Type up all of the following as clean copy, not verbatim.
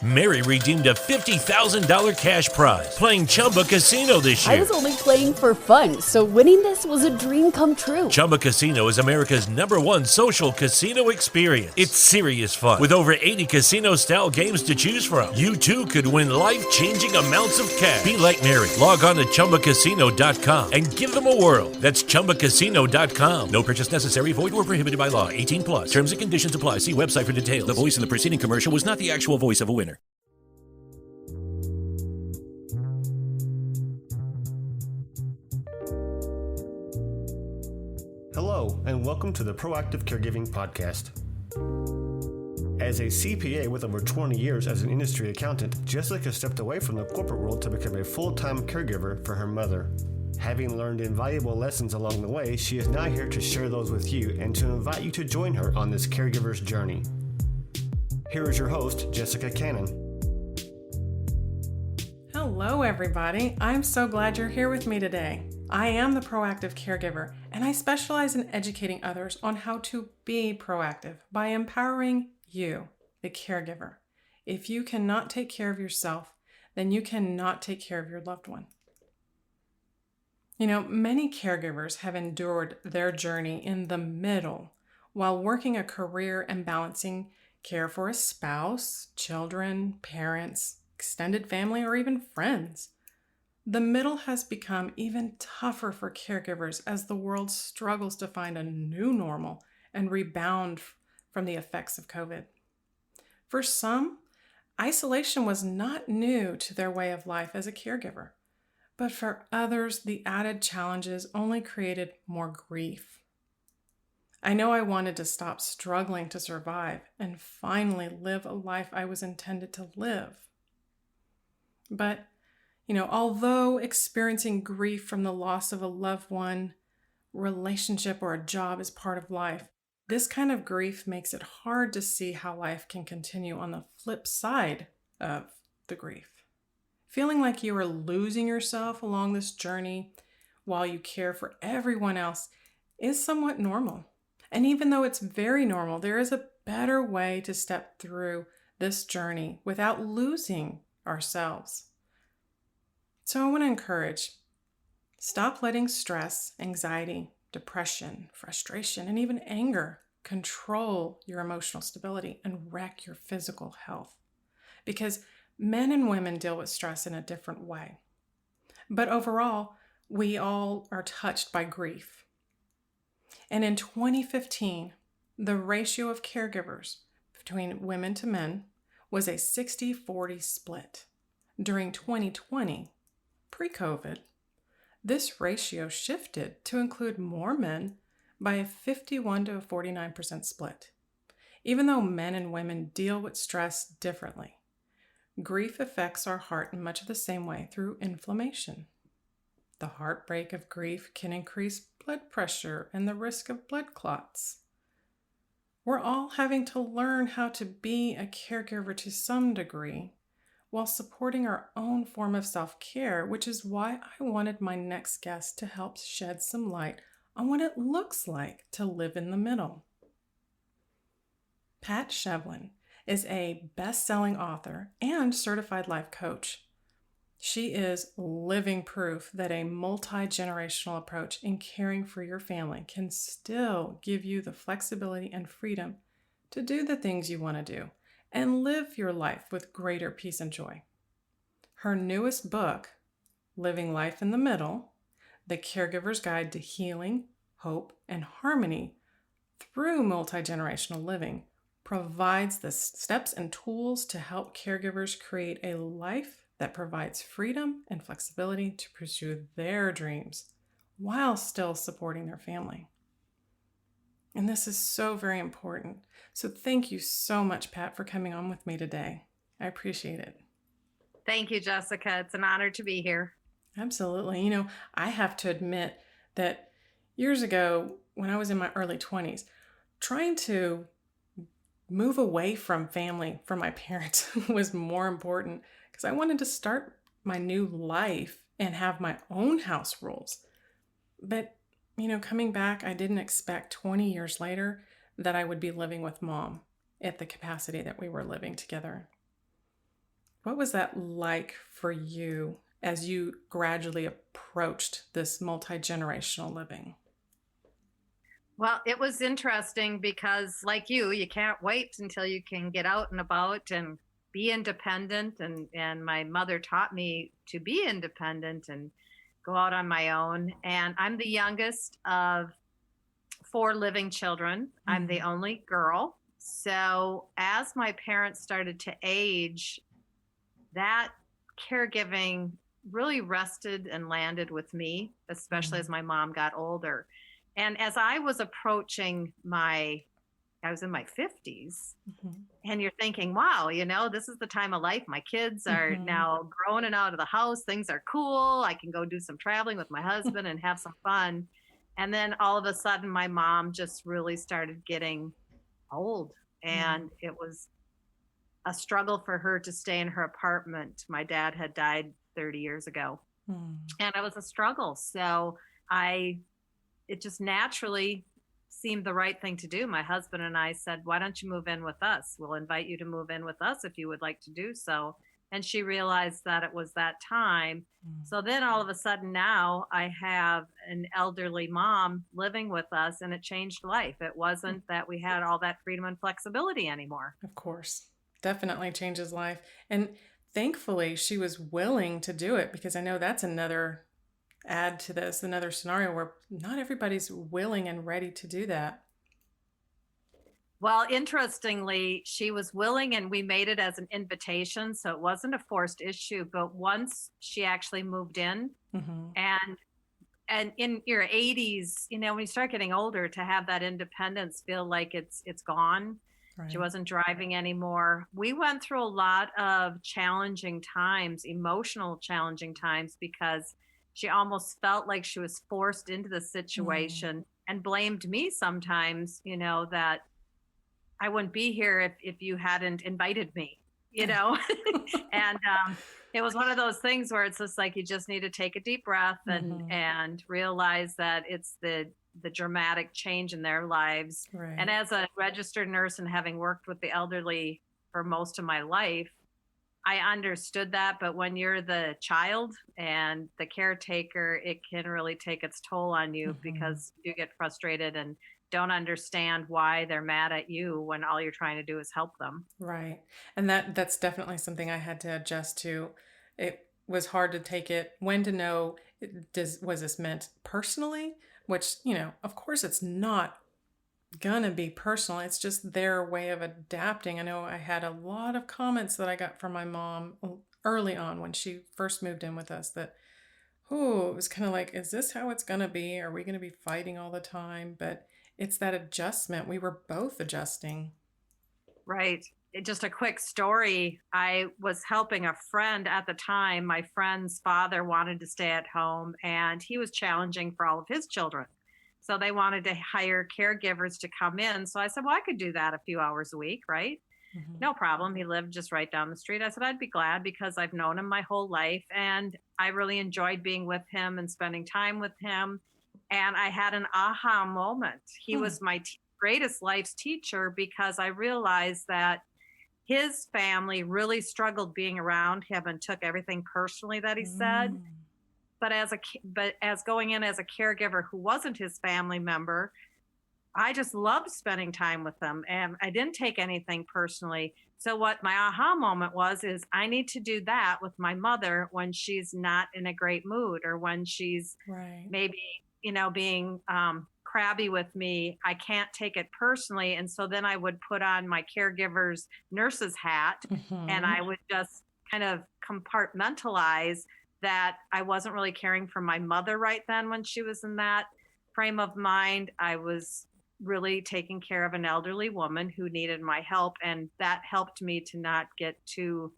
Mary redeemed a $50,000 cash prize playing Chumba Casino this year. I was only playing for fun, so winning this was a dream come true. Chumba Casino is America's #1 social casino experience. It's serious fun. With over 80 casino-style games to choose from, you too could win life-changing amounts of cash. Be like Mary. Log on to ChumbaCasino.com and give them a whirl. That's ChumbaCasino.com. No purchase necessary. Void where prohibited by law. 18 plus. Terms and conditions apply. See website for details. The voice in the preceding commercial was not the actual voice of a winner. Hello, and welcome to the Proactive Caregiving Podcast. As a CPA with over 20 years as an industry accountant, Jessica stepped away from the corporate world to become a full-time caregiver for her mother. Having learned invaluable lessons along the way, she is now here to share those with you and to invite you to join her on this caregiver's journey. Here is your host, Jessica Cannon. Hello, everybody. I'm so glad you're here with me today. I am the Proactive Caregiver, and I specialize in educating others on how to be proactive by empowering you, the caregiver. If you cannot take care of yourself, then you cannot take care of your loved one. You know, many caregivers have endured their journey in the middle while working a career and balancing care for a spouse, children, parents, extended family, or even friends. The middle has become even tougher for caregivers as the world struggles to find a new normal and rebound from the effects of COVID. For some, isolation was not new to their way of life as a caregiver, but for others, the added challenges only created more grief. I know I wanted to stop struggling to survive and finally live a life I was intended to live. But although experiencing grief from the loss of a loved one, relationship, or a job is part of life, this kind of grief makes it hard to see how life can continue on the flip side of the grief. Feeling like you are losing yourself along this journey while you care for everyone else is somewhat normal. And even though it's very normal, there is a better way to step through this journey without losing ourselves. So I want to encourage, stop letting stress, anxiety, depression, frustration, and even anger control your emotional stability and wreck your physical health. Because men and women deal with stress in a different way. But overall, we all are touched by grief. And in 2015, the ratio of caregivers between women to men was a 60-40 split. During 2020, pre-COVID, this ratio shifted to include more men by a 51 to a 49% split. Even though men and women deal with stress differently, grief affects our heart in much of the same way through inflammation. The heartbreak of grief can increase blood pressure and the risk of blood clots. We're all having to learn how to be a caregiver to some degree while supporting our own form of self-care, which is why I wanted my next guest to help shed some light on what it looks like to live in the middle. Pat Shevlin is a best-selling author and certified life coach. She is living proof that a multi-generational approach in caring for your family can still give you the flexibility and freedom to do the things you want to do and live your life with greater peace and joy. Her newest book, Living Life in the Middle, The Caregiver's Guide to Healing, Hope, and Harmony Through Multi-Generational Living, provides the steps and tools to help caregivers create a life that provides freedom and flexibility to pursue their dreams while still supporting their family. And this is so very important. So thank you so much, Pat, for coming on with me today. I appreciate it. Thank you, Jessica. It's an honor to be here. Absolutely. I have to admit that years ago, when I was in my early 20s, trying to move away from family, from my parents, was more important because I wanted to start my new life and have my own house rules. But, coming back, I didn't expect 20 years later that I would be living with Mom at the capacity that we were living together. What was that like for you as you gradually approached this multi-generational living? Well, it was interesting because, like you can't wait until you can get out and about and be independent. And my mother taught me to be independent and go out on my own. And I'm the youngest of four living children. I'm the only girl. So as my parents started to age, that caregiving really rested and landed with me, especially as my mom got older. And as I was approaching I was in my 50s, and you're thinking, wow, this is the time of life. My kids are now grown and out of the house. Things are cool. I can go do some traveling with my husband and have some fun. And then all of a sudden, my mom just really started getting old. And it was a struggle for her to stay in her apartment. My dad had died 30 years ago. And it was a struggle. So it just naturally seemed the right thing to do. My husband and I said, why don't you move in with us? We'll invite you to move in with us if you would like to do so. And she realized that it was that time. So then all of a sudden now I have an elderly mom living with us, and it changed life. It wasn't that we had all that freedom and flexibility anymore. Of course, definitely changes life. And thankfully she was willing to do it, because I know that's another add to this, another scenario where not everybody's willing and ready to do that. Well, interestingly, she was willing, and we made it as an invitation. So it wasn't a forced issue. But once she actually moved in, and in your 80s, when you start getting older, to have that independence feel like it's gone. Right. She wasn't driving anymore. We went through a lot of challenging times, emotional challenging times, because she almost felt like she was forced into the situation and blamed me sometimes, that I wouldn't be here if you hadn't invited me, and it was one of those things where it's just like, you just need to take a deep breath and realize that it's the dramatic change in their lives. Right. And as a registered nurse and having worked with the elderly for most of my life, I understood that. But when you're the child and the caretaker, it can really take its toll on you, because you get frustrated and don't understand why they're mad at you when all you're trying to do is help them. Right. And that's definitely something I had to adjust to. It was hard to take it, when to know, was this meant personally? Which, of course it's not gonna be personal. It's just their way of adapting. I know I had a lot of comments that I got from my mom early on when she first moved in with us, that, it was kind of like, is this how it's gonna be? Are we gonna be fighting all the time? But it's that adjustment. We were both adjusting. Right. Just a quick story. I was helping a friend at the time. My friend's father wanted to stay at home, and he was challenging for all of his children. So they wanted to hire caregivers to come in. So I said, well, I could do that a few hours a week, right? No problem. He lived just right down the street. I said, I'd be glad, because I've known him my whole life, and I really enjoyed being with him and spending time with him. And I had an aha moment. He was my greatest life's teacher, because I realized that his family really struggled being around him and took everything personally that he said. But as going in as a caregiver who wasn't his family member, I just loved spending time with them, and I didn't take anything personally. So what my aha moment is I need to do that with my mother when she's not in a great mood, or when she's maybe, being crabby with me. I can't take it personally. And so then I would put on my caregiver's nurse's hat, and I would just kind of compartmentalize that I wasn't really caring for my mother right then when she was in that frame of mind. I was really taking care of an elderly woman who needed my help. And that helped me to not get too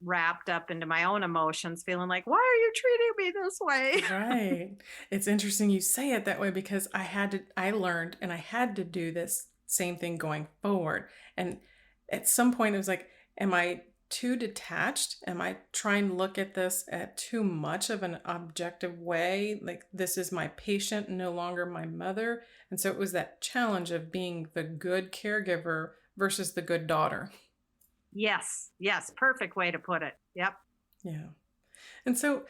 wrapped up into my own emotions, feeling like, why are you treating me this way? Right. It's interesting you say it that way, because I learned, and I had to do this same thing going forward. And at some point it was like, am I too detached? Am I trying to look at this at too much of an objective way? Like, this is my patient, no longer my mother. And so it was that challenge of being the good caregiver versus the good daughter. Yes. Yes. Perfect way to put it. Yep. Yeah. And so,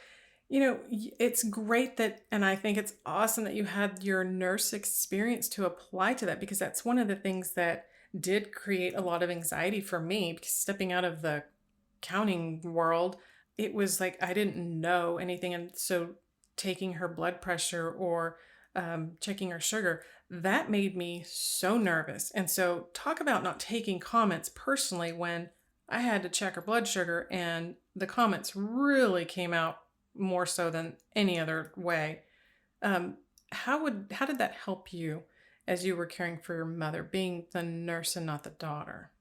it's great that, and I think it's awesome that you had your nurse experience to apply to that, because that's one of the things that did create a lot of anxiety for me, because stepping out of the counting world, it was like I didn't know anything. And so taking her blood pressure or checking her sugar, that made me so nervous. And so, talk about not taking comments personally when I had to check her blood sugar and the comments really came out more so than any other way. How did that help you as you were caring for your mother, being the nurse and not the daughter?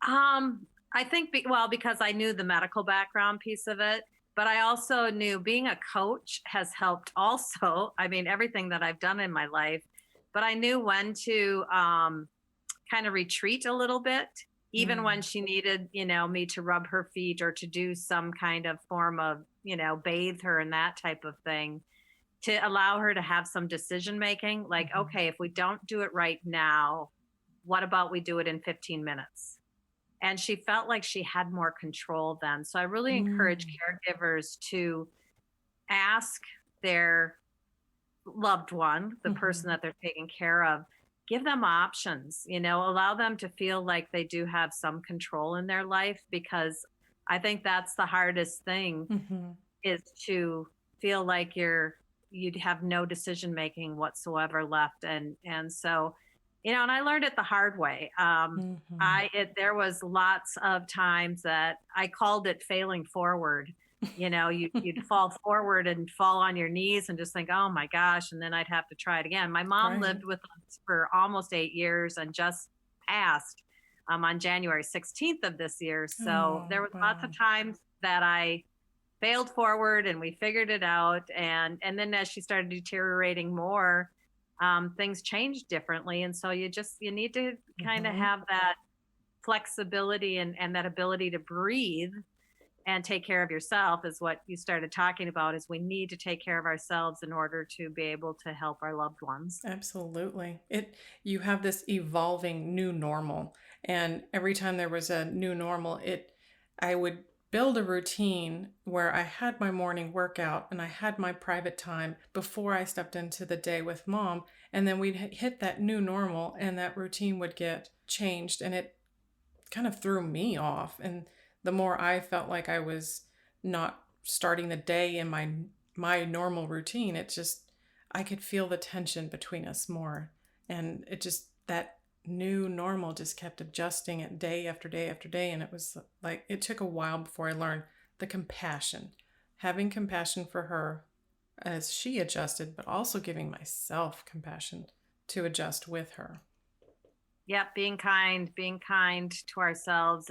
I think, because I knew the medical background piece of it, but I also knew being a coach has helped also. I mean, everything that I've done in my life, but I knew when to kind of retreat a little bit, even when she needed, me to rub her feet or to do some kind of form of, bathe her and that type of thing, to allow her to have some decision making. Like, okay, if we don't do it right now, what about we do it in 15 minutes? And she felt like she had more control then. So I really encourage caregivers to ask their loved one, the person that they're taking care of, give them options, allow them to feel like they do have some control in their life, because I think that's the hardest thing, is to feel like you'd have no decision making whatsoever left. And so, and I learned it the hard way. There was lots of times that I called it failing forward. You'd fall forward and fall on your knees and just think, oh my gosh, and then I'd have to try it again. My mom lived with us for almost 8 years and just passed on January 16th of this year. So there was lots of times that I failed forward and we figured it out. And then as she started deteriorating more, things changed differently. And so you need to kind of have that flexibility and that ability to breathe and take care of yourself, is what you started talking about, is we need to take care of ourselves in order to be able to help our loved ones. Absolutely. You have this evolving new normal. And every time there was a new normal, I would build a routine where I had my morning workout and I had my private time before I stepped into the day with mom. And then we'd hit that new normal and that routine would get changed, and it kind of threw me off. And the more I felt like I was not starting the day in my normal routine, I could feel the tension between us more. And that new normal just kept adjusting it day after day after day. And it was like, it took a while before I learned the compassion, having compassion for her as she adjusted, but also giving myself compassion to adjust with her. Yep. Being kind to ourselves,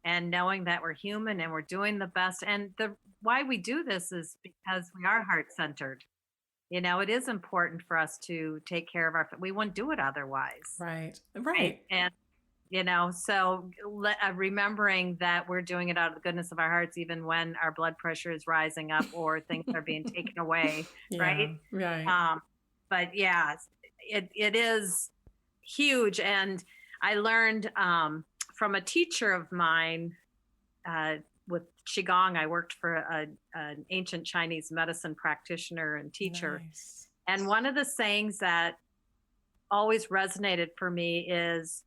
and knowing that we're human and we're doing the best. And why we do this is because we are heart-centered. It is important for us to take care of we wouldn't do it otherwise. Right. And, so remembering that we're doing it out of the goodness of our hearts, even when our blood pressure is rising up or things are being taken away. Right. Right. But yeah, it is huge. And I learned, from a teacher of mine, with Qigong. I worked for an ancient Chinese medicine practitioner and teacher. Nice. And one of the sayings that always resonated for me is,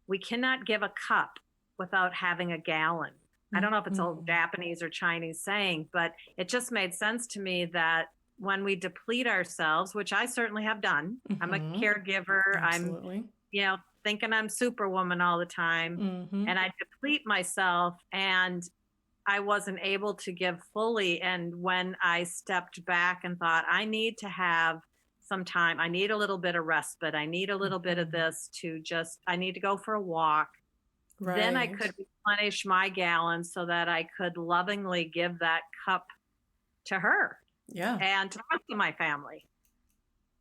we cannot give a cup without having a gallon. I don't know if it's old Japanese or Chinese saying, but it just made sense to me that when we deplete ourselves, which I certainly have done, I'm a caregiver. Absolutely. I'm, thinking I'm superwoman all the time, and I deplete myself and I wasn't able to give fully. And when I stepped back and thought, I need to have some time, I need a little bit of respite, I need a little bit of this I need to go for a walk. Right. Then I could replenish my gallon so that I could lovingly give that cup to her. Yeah. And to the rest of my family.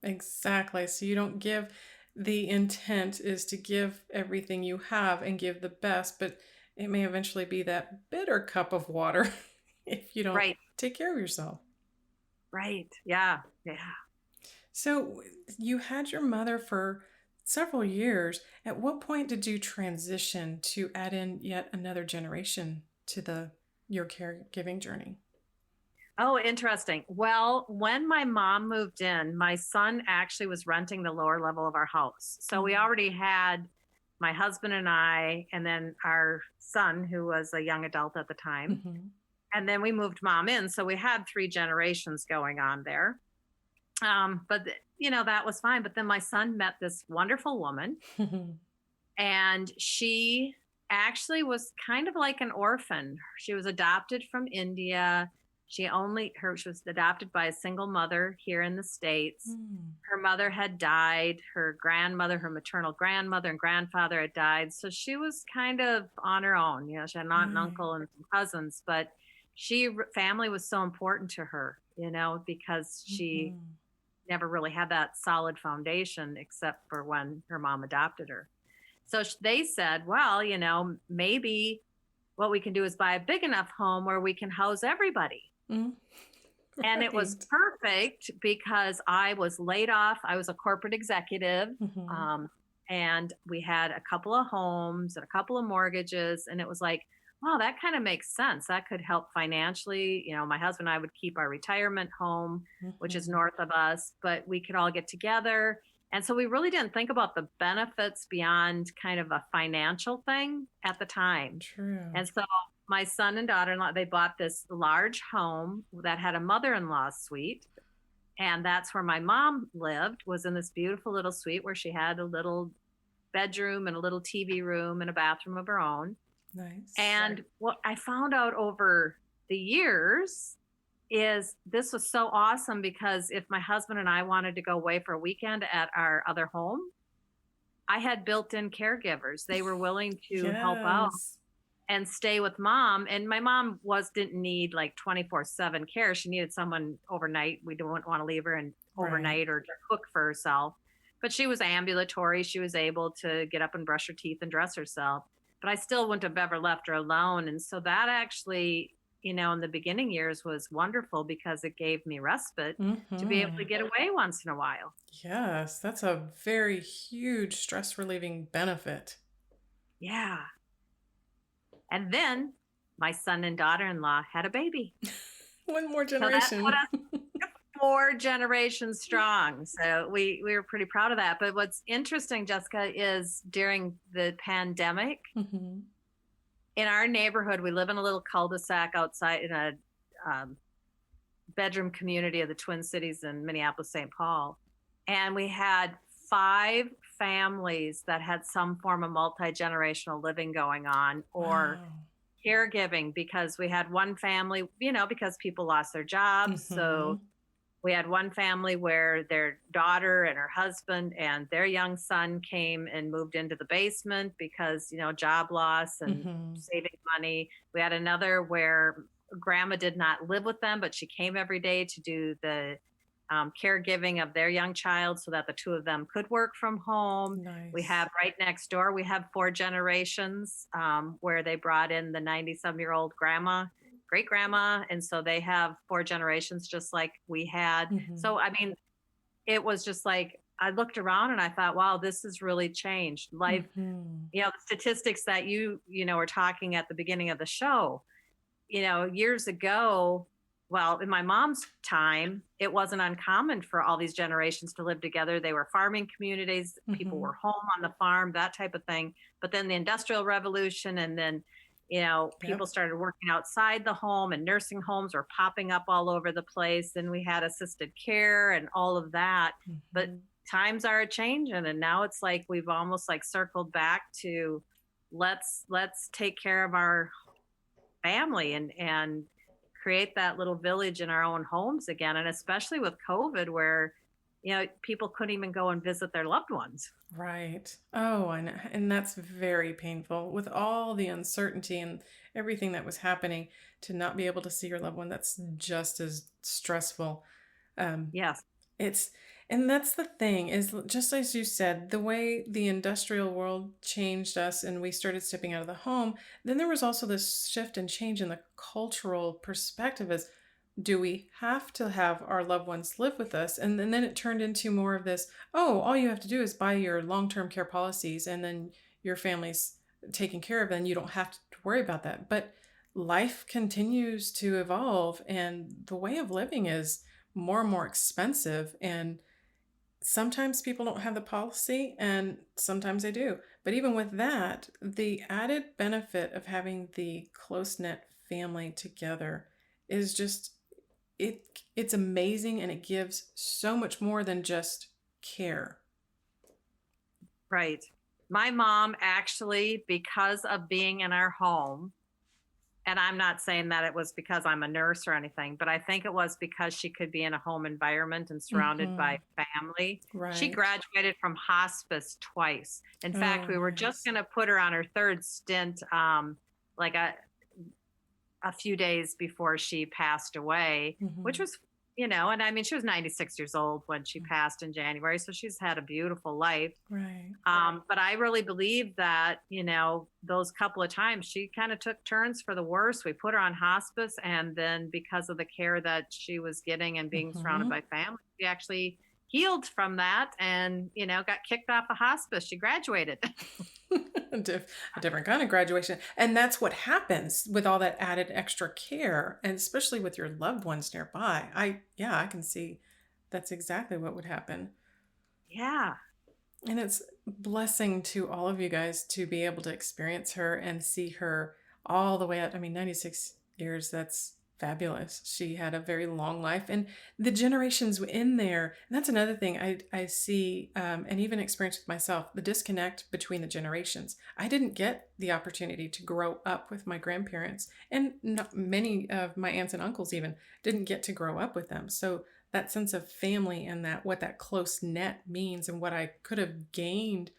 Exactly. So you don't give, the intent is to give everything you have and give the best, but it may eventually be that bitter cup of water if you don't take care of yourself. Right. Yeah. Yeah. So you had your mother for several years. At what point did you transition to add in yet another generation to your caregiving journey? Oh, interesting. Well, when my mom moved in, my son actually was renting the lower level of our house. So we already had my husband and I, and then our son, who was a young adult at the time. Mm-hmm. And then we moved mom in. So we had 3 generations going on there. But, that was fine. But then my son met this wonderful woman, and she actually was kind of like an orphan. She was adopted from India. She was adopted by a single mother here in the States. Her mother had died. Her grandmother, her maternal grandmother and grandfather had died. So she was kind of on her own. She had an aunt and uncle and some cousins, but family was so important to her, because she never really had that solid foundation except for when her mom adopted her. So they said, well, maybe what we can do is buy a big enough home where we can house everybody. Right. And it was perfect because I was laid off. I was a corporate executive. And we had a couple of homes and a couple of mortgages. And it was like, wow, that kind of makes sense. That could help financially. My husband and I would keep our retirement home, which is north of us, but we could all get together. And so we really didn't think about the benefits beyond kind of a financial thing at the time. True. And so my son and daughter-in-law, they bought this large home that had a mother-in-law suite. And that's where my mom lived, was in this beautiful little suite where she had a little bedroom and a little TV room and a bathroom of her own. Nice. And what I found out over the years is this was so awesome, because if my husband and I wanted to go away for a weekend at our other home, I had built-in caregivers. They were willing to help out and stay with mom. And my mom didn't need like 24/7 care. She needed someone overnight. We didn't want to leave her overnight or to cook for herself. But she was ambulatory. She was able to get up and brush her teeth and dress herself. But I still wouldn't have ever left her alone. And so that actually, in the beginning years was wonderful, because it gave me respite to be able to get away once in a while. Yes, that's a very huge stress relieving benefit. Yeah. And then my son and daughter-in-law had a baby. One more generation. So that put us 4 generations strong. So we were pretty proud of that. But what's interesting, Jessica, is during the pandemic, in our neighborhood, we live in a little cul-de-sac outside in a bedroom community of the Twin Cities in Minneapolis, St. Paul. And we had 5 families that had some form of multi-generational living going on, or caregiving, because we had one family, because people lost their jobs. So we had one family where their daughter and her husband and their young son came and moved into the basement because, job loss and saving money. We had another where grandma did not live with them, but she came every day to do the caregiving of their young child so that the 2 of them could work from home. Nice. We have right next door, we have 4 generations where they brought in the 90-some-year-old great grandma. And so they have 4 generations just like we had. So, it was just like, I looked around and I thought, wow, this has really changed life. The statistics that you were talking at the beginning of the show, years ago, well, in my mom's time, it wasn't uncommon for all these generations to live together. They were farming communities. People were home on the farm, that type of thing. But then the Industrial Revolution, and then, people started working outside the home, and nursing homes were popping up all over the place. And we had assisted care and all of that. But times are changing. And now it's like we've almost like circled back to let's take care of our family and create that little village in our own homes again. And especially with COVID, where, people couldn't even go and visit their loved ones. Right. Oh, and that's very painful with all the uncertainty and everything that was happening. To not be able to see your loved one, that's just as stressful. Yes. And that's the thing, is just as you said, the way the industrial world changed us and we started stepping out of the home, then there was also this shift and change in the cultural perspective as do we have to have our loved ones live with us? And then it turned into more of this, oh, all you have to do is buy your long-term care policies and then your family's taken care of and you don't have to worry about that. But life continues to evolve and the way of living is more and more expensive. And sometimes people don't have the policy and sometimes they do. But even with that, the added benefit of having the close-knit family together is just it's amazing, and it gives so much more than just care. Right. My mom actually, because of being in our home, and I'm not saying that it was because I'm a nurse or anything, but I think it was because she could be in a home environment and surrounded by family. She Right. graduated from hospice twice. In fact, we were just going to put her on her third stint, like a few days before she passed away, which was, and I mean, she was 96 years old when she passed in January. So she's had a beautiful life. Right. But I really believe that, those couple of times she kind of took turns for the worse. We put her on hospice. And then because of the care that she was getting and being surrounded by family, she actually healed from that and, got kicked off of hospice. She graduated. A different kind of graduation. And that's what happens with all that added extra care, and especially with your loved ones nearby. I can see that's exactly what would happen. Yeah. And it's a blessing to all of you guys to be able to experience her and see her all the way up. I mean, 96 years, that's fabulous. She had a very long life, and the generations in there. And that's another thing I see and even experience with myself, the disconnect between the generations. I didn't get the opportunity to grow up with my grandparents, and many of my aunts and uncles even didn't get to grow up with them. So that sense of family and that what that close net means and what I could have gained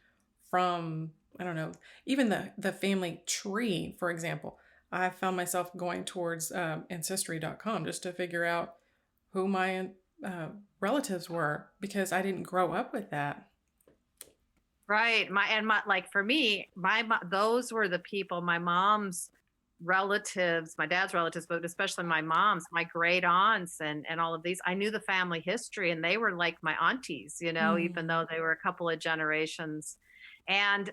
from, I don't know, even the family tree, for example. I found myself going towards Ancestry.com just to figure out who my relatives were, because I didn't grow up with that. Right. Like for me, those were the people, my mom's relatives, my dad's relatives, but especially my mom's, my great aunts and all of these. I knew the family history and they were like my aunties, even though they were a couple of generations. And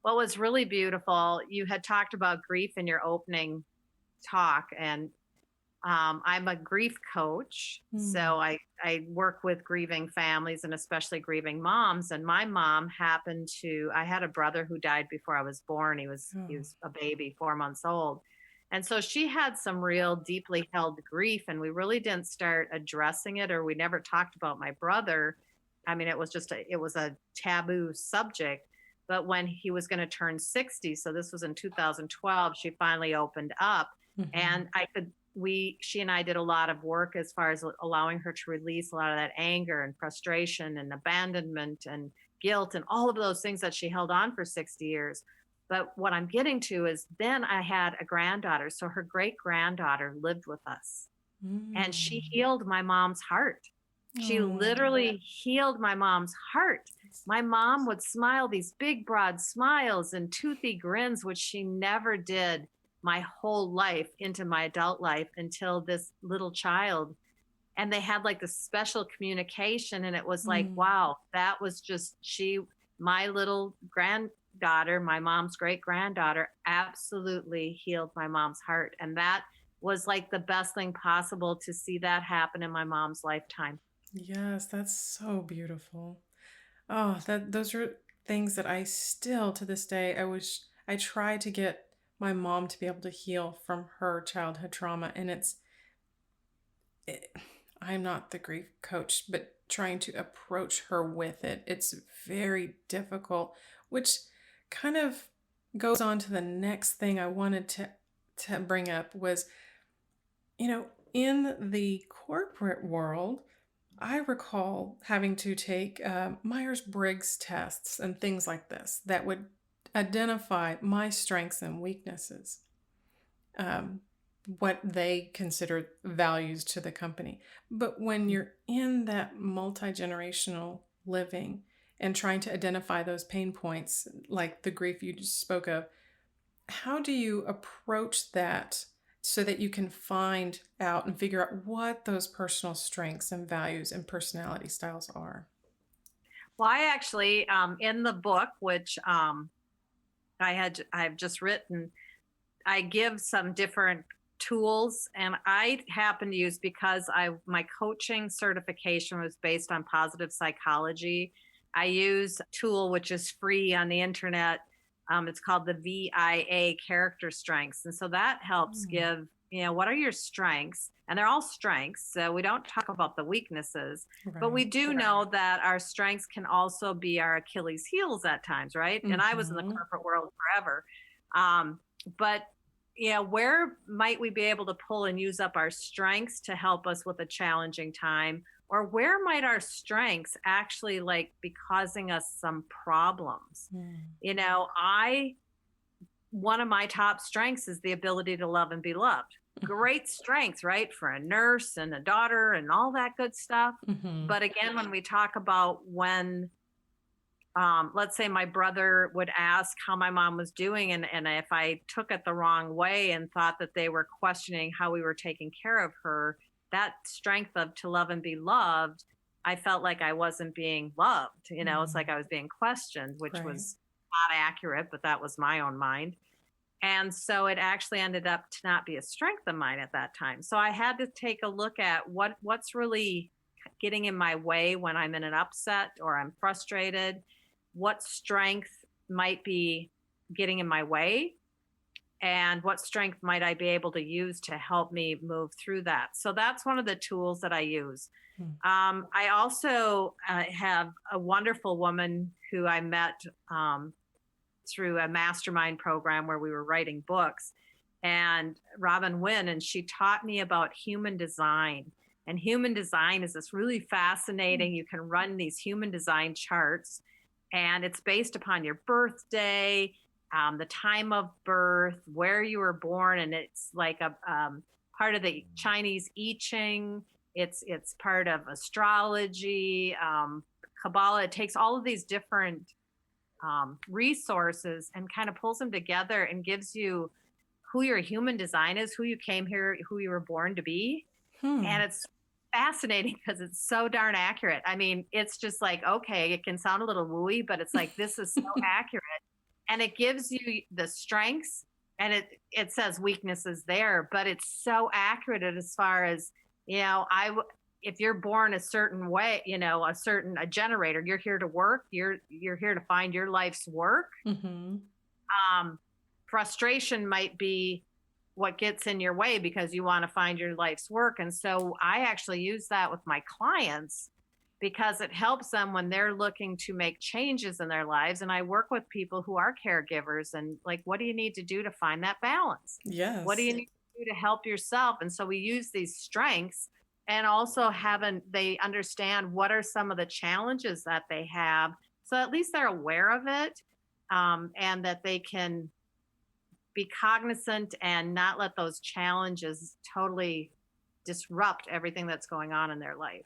what was really beautiful, you had talked about grief in your opening talk, and I'm a grief coach. So I work with grieving families and especially grieving moms. And my mom I had a brother who died before I was born. He was a baby, 4 months old. And so she had some real deeply held grief, and we really didn't start addressing it, or we never talked about my brother. I mean, it was a taboo subject. But when he was going to turn 60, so this was in 2012, she finally opened up. And she and I did a lot of work as far as allowing her to release a lot of that anger and frustration and abandonment and guilt and all of those things that she held on for 60 years. But what I'm getting to is then I had a granddaughter. So her great granddaughter lived with us, and she healed my mom's heart. She literally healed my mom's heart. My mom would smile these big, broad smiles and toothy grins, which she never did my whole life into my adult life until this little child. And they had like this special communication. And it was like, wow, that was just my little granddaughter, my mom's great granddaughter, absolutely healed my mom's heart. And that was like the best thing possible to see that happen in my mom's lifetime. Yes, that's so beautiful. Oh, those are things that I still, to this day, I try to get my mom to be able to heal from her childhood trauma. And I'm not the grief coach, but trying to approach her with it, it's very difficult, which kind of goes on to the next thing I wanted to bring up was, in the corporate world, I recall having to take Myers-Briggs tests and things like this that would identify my strengths and weaknesses, what they consider values to the company. But when you're in that multi-generational living and trying to identify those pain points, like the grief you just spoke of, how do you approach that so that you can find out and figure out what those personal strengths and values and personality styles are? Well, I actually, in the book, which I've just written, I give some different tools, and I happen to use, because my coaching certification was based on positive psychology. I use a tool which is free on the internet. It's called the VIA character strengths. And so that helps give, what are your strengths? And they're all strengths. So we don't talk about the weaknesses, but we do know that our strengths can also be our Achilles heels at times, right? And I was in the corporate world forever. But where might we be able to pull and use up our strengths to help us with a challenging time? Or where might our strengths actually be causing us some problems? One of my top strengths is the ability to love and be loved. Great strength, right? For a nurse and a daughter and all that good stuff. But again, when we talk about when, let's say my brother would ask how my mom was doing, and if I took it the wrong way and thought that they were questioning how we were taking care of her, that strength of to love and be loved, I felt like I wasn't being loved. It's like I was being questioned, which was not accurate, but that was my own mind. And so it actually ended up to not be a strength of mine at that time. So I had to take a look at what's really getting in my way when I'm in an upset or I'm frustrated. What strength might be getting in my way, and what strength might I be able to use to help me move through that? So that's one of the tools that I use. I also have a wonderful woman who I met through a mastermind program where we were writing books, and Robin Wynn, and she taught me about human design. And human design is this really fascinating, you can run these human design charts, and it's based upon your birthday, the time of birth, where you were born, and it's like a part of the Chinese I Ching. It's part of astrology, Kabbalah. It takes all of these different resources and kind of pulls them together and gives you who your human design is, who you came here, who you were born to be. And it's fascinating because it's so darn accurate. I mean, it's just like, okay, it can sound a little wooey, but it's like, this is so accurate. And it gives you the strengths, and it says weaknesses there, but it's so accurate as far as, if you're born a certain way, a generator, you're here to work, you're here to find your life's work. Frustration might be what gets in your way because you want to find your life's work. And so I actually use that with my clients because it helps them when they're looking to make changes in their lives. And I work with people who are caregivers, and what do you need to do to find that balance? Yes. What do you need to do to help yourself? And so we use these strengths, and also they understand what are some of the challenges that they have. So at least they're aware of it, and that they can be cognizant and not let those challenges totally disrupt everything that's going on in their life.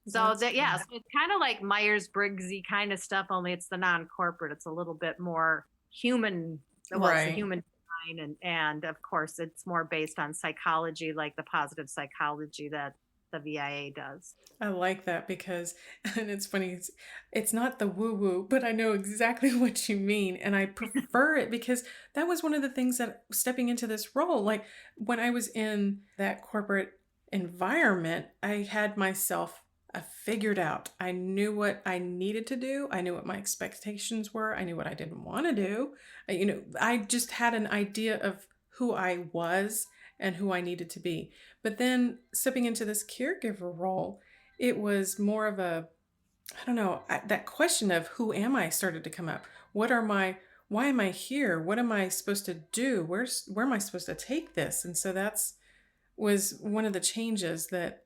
So so it's kind of like Myers-Briggsy kind of stuff, only it's the non-corporate. It's a little bit more human. Well, it's a human design, and of course it's more based on psychology, like the positive psychology that the VIA does. I like that because, and it's funny, it's not the woo-woo, but I know exactly what you mean. And I prefer it because that was one of the things that stepping into this role, like when I was in that corporate environment, I had myself figured out. I knew what I needed to do. I knew what my expectations were. I knew what I didn't want to do. I just had an idea of who I was and who I needed to be. But then stepping into this caregiver role, it was more of that question of who am I started to come up. Why am I here? What am I supposed to do? Where am I supposed to take this? And so was one of the changes that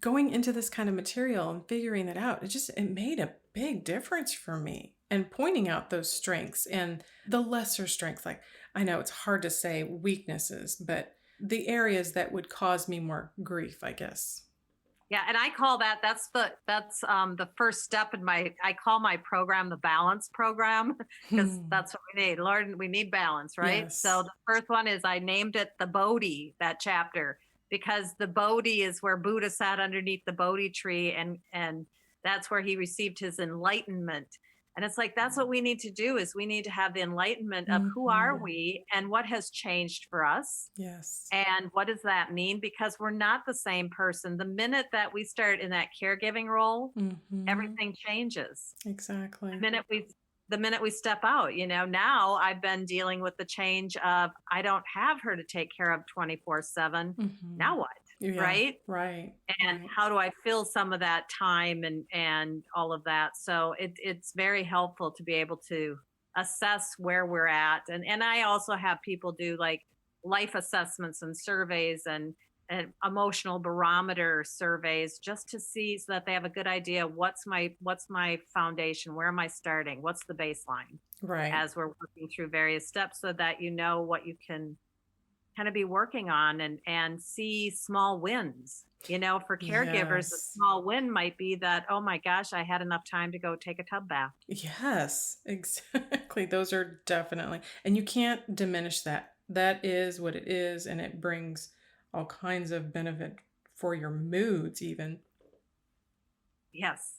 going into this kind of material and figuring that out, it made a big difference for me. And pointing out those strengths and the lesser strengths, I know it's hard to say weaknesses, but the areas that would cause me more grief, I guess. Yeah, and I call that's the first step in I call my program the balance program because that's what we need. Lord, we need balance, right? Yes. So the first one is I named it the Bodhi, that chapter, because the Bodhi is where Buddha sat underneath the Bodhi tree, and that's where he received his enlightenment. And it's like that's what we need to do is we need to have the enlightenment of who are we and what has changed for us. Yes. And what does that mean? Because we're not the same person. The minute that we start in that caregiving role, everything changes. Exactly. The minute we step out, now I've been dealing with the change of I don't have her to take care of 24/7. Now what? Yeah, right? Right. And right. how do I fill some of that time and all of that? So it's very helpful to be able to assess where we're at. And I also have people do like life assessments and surveys and emotional barometer surveys just to see so that they have a good idea what's my foundation, where am I starting, what's the baseline, Right. as we're working through various steps so that you know what you can kind of be working on and see small wins. For caregivers, a Yes. small win might be that, oh my gosh, I had enough time to go take a tub bath. Yes, exactly. Those are definitely, and you can't diminish that. That is what it is, and it brings all kinds of benefit for your moods, even. Yes.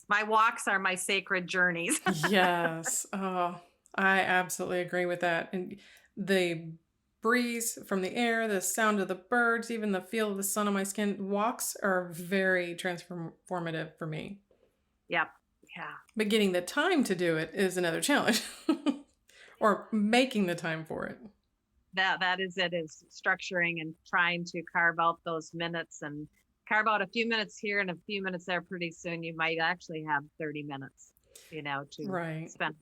My walks are my sacred journeys. Yes. Oh, I absolutely agree with that. And the breeze from the air, the sound of the birds, even the feel of the sun on my skin, walks are very transformative for me. Yep. Yeah. But getting the time to do it is another challenge. Or making the time for it. That is it, is structuring and trying to carve out those minutes and carve out a few minutes here and a few minutes there. Pretty soon you might actually have 30 minutes, to Right. spend.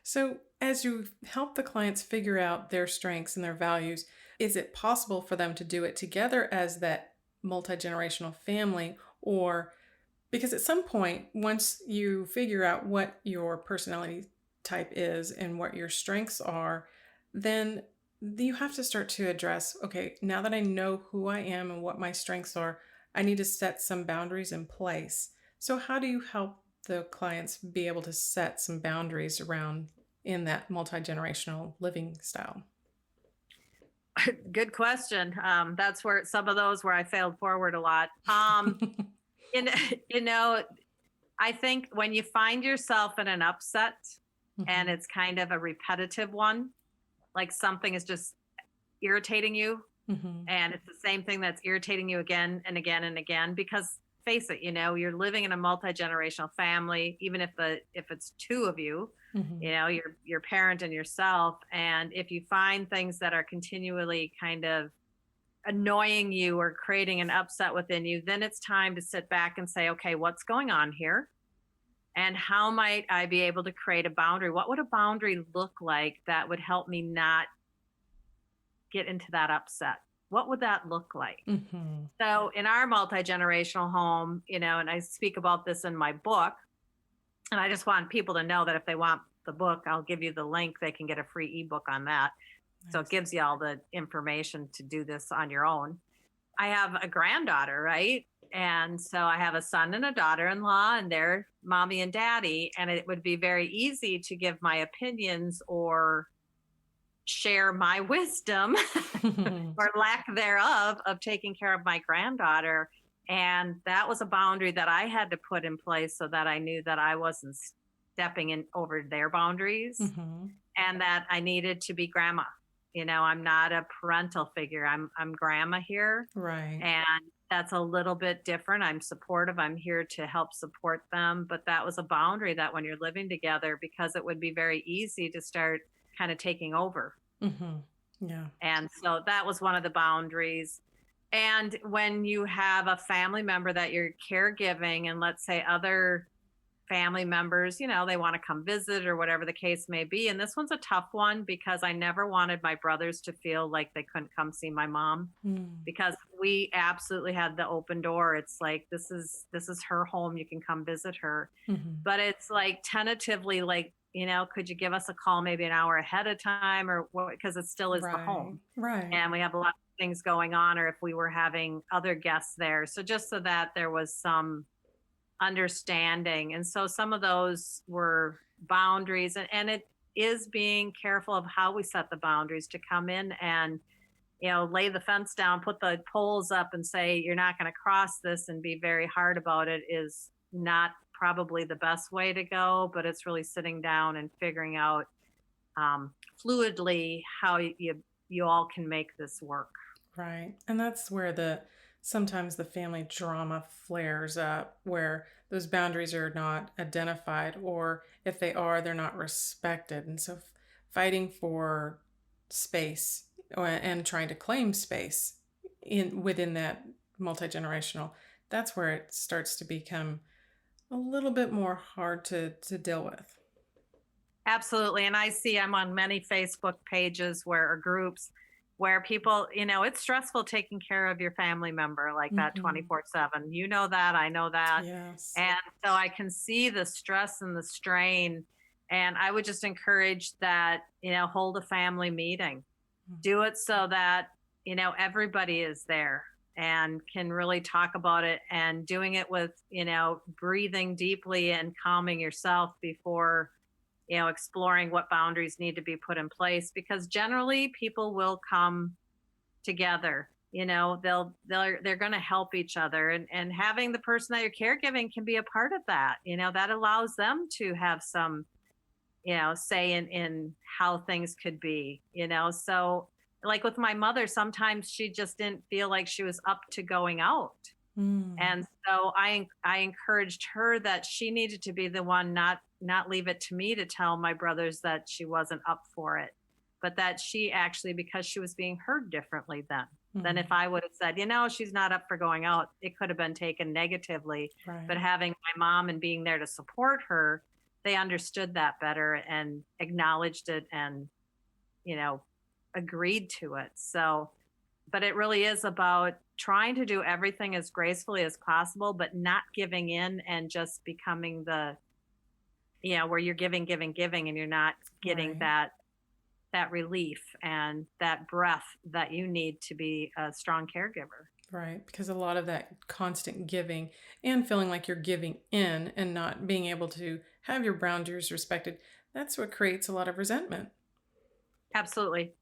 So as you help the clients figure out their strengths and their values, is it possible for them to do it together as that multi-generational family? Or because at some point, once you figure out what your personality type is and what your strengths are, then you have to start to address, okay, now that I know who I am and what my strengths are, I need to set some boundaries in place. So how do you help the clients be able to set some boundaries around in that multi-generational living style? Good question. That's where some of those where I failed forward a lot. I think when you find yourself in an upset and it's kind of a repetitive one, like something is just irritating you, and it's the same thing that's irritating you again and again and again, because face it, you're living in a multi-generational family, even if it's two of you, your parent and yourself. And if you find things that are continually kind of annoying you or creating an upset within you, then it's time to sit back and say, okay, what's going on here? And how might I be able to create a boundary? What would a boundary look like that would help me not get into that upset? What would that look like? So in our multi-generational home, and I speak about this in my book, and I just want people to know that if they want the book, I'll give you the link. They can get a free ebook on that. Nice. So it gives you all the information to do this on your own. I have a granddaughter, right? And so I have a son and a daughter-in-law, and they're mommy and daddy. And it would be very easy to give my opinions or share my wisdom or lack thereof of taking care of my granddaughter. And that was a boundary that I had to put in place so that I knew that I wasn't stepping in over their boundaries and that I needed to be grandma. I'm not a parental figure. I'm grandma here. Right. And that's a little bit different. I'm supportive. I'm here to help support them. But that was a boundary that when you're living together, because it would be very easy to start kind of taking over. Yeah. And so that was one of the boundaries. And when you have a family member that you're caregiving, and let's say other family members, they want to come visit or whatever the case may be. And this one's a tough one because I never wanted my brothers to feel like they couldn't come see my mom because we absolutely had the open door. It's like, this is her home. You can come visit her. But it's like tentatively, like could you give us a call maybe an hour ahead of time or what? Because it still is the home. Right. And we have a lot of things going on, or if we were having other guests there. So just so that there was some understanding. And so some of those were boundaries, and it is being careful of how we set the boundaries to come in and lay the fence down, put the poles up and say you're not going to cross this and be very hard about it is not probably the best way to go. But it's really sitting down and figuring out fluidly how you all can make this work. Right. And that's where sometimes the family drama flares up, where those boundaries are not identified, or if they are, they're not respected. And so fighting for space and trying to claim space within that multi-generational, that's where it starts to become a little bit more hard to deal with. Absolutely. And I'm on many Facebook pages or groups where people, it's stressful taking care of your family member like that 24/7. You know that, I know that. Yes. And so I can see the stress and the strain. And I would just encourage that, hold a family meeting. Do it so that, everybody is there and can really talk about it, and doing it with, breathing deeply and calming yourself before exploring what boundaries need to be put in place, because generally people will come together. They're going to help each other, and having the person that you're caregiving can be a part of that. That allows them to have some, say in how things could be. So like with my mother, sometimes she just didn't feel like she was up to going out. And so I encouraged her that she needed to be the one, not leave it to me to tell my brothers that she wasn't up for it, but that she actually, because she was being heard differently than if I would have said, she's not up for going out, it could have been taken negatively. Right. But having my mom and being there to support her, they understood that better and acknowledged it and, agreed to it. So, but it really is about trying to do everything as gracefully as possible, but not giving in and just becoming where you're giving, and you're not getting Right. that relief and that breath that you need to be a strong caregiver. Right. Because a lot of that constant giving and feeling like you're giving in and not being able to have your boundaries respected, that's what creates a lot of resentment. Absolutely.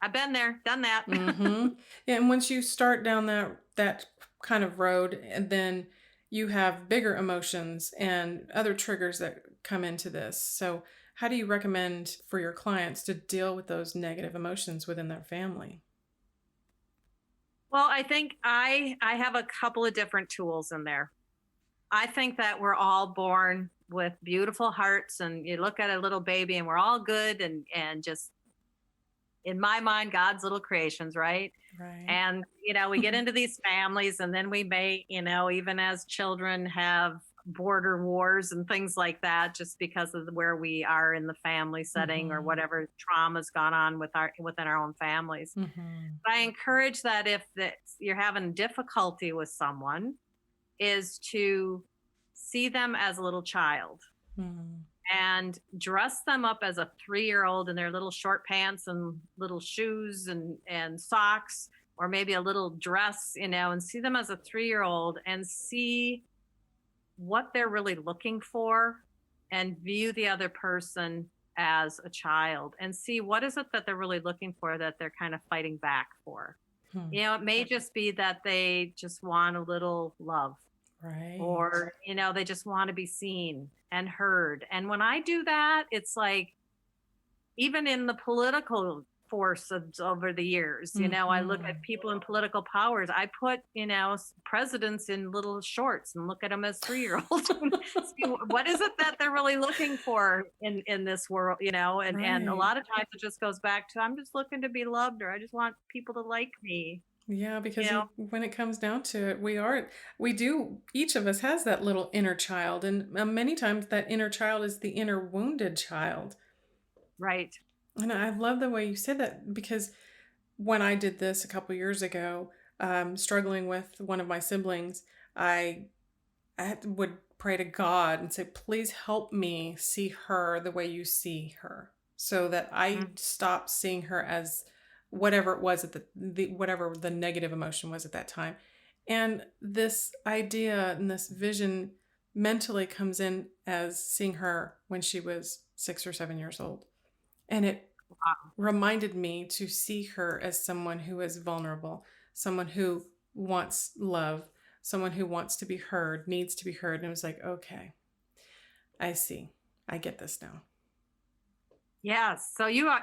I've been there, done that. And once you start down that kind of road, and then you have bigger emotions and other triggers that come into this. So how do you recommend for your clients to deal with those negative emotions within their family? Well, I think I have a couple of different tools in there. I think that we're all born with beautiful hearts, and you look at a little baby and we're all good and just, in my mind, God's little creations, right? Right. And, we get into these families, and then we may, even as children, have border wars and things like that, just because of where we are in the family setting or whatever trauma's gone on within our own families. But I encourage that if you're having difficulty with someone, is to see them as a little child. And dress them up as a 3-year-old in their little short pants and little shoes and socks, or maybe a little dress, and see them as a 3-year-old and see what they're really looking for, and view the other person as a child and see what is it that they're really looking for, that they're kind of fighting back for. It may just be that they just want a little love. Right. Or, they just want to be seen and heard. And when I do that, it's like, even in the political force over the years, I look at people in political powers. I put, presidents in little shorts and look at them as 3-year-olds. See, what is it that they're really looking for in this world, and a lot of times it just goes back to, I'm just looking to be loved, or I just want people to like me. Yeah, because when it comes down to it, each of us has that little inner child. And many times that inner child is the inner wounded child. Right. And I love the way you said that, because when I did this a couple years ago, struggling with one of my siblings, I would pray to God and say, please help me see her the way you see her, so that I stop seeing her as whatever it was at whatever the negative emotion was at that time. And this idea and this vision mentally comes in as seeing her when she was 6 or 7 years old. And it reminded me to see her as someone who is vulnerable, someone who wants love, someone who wants to be heard, needs to be heard. And it was like, okay, I see. I get this now. Yes. So you are,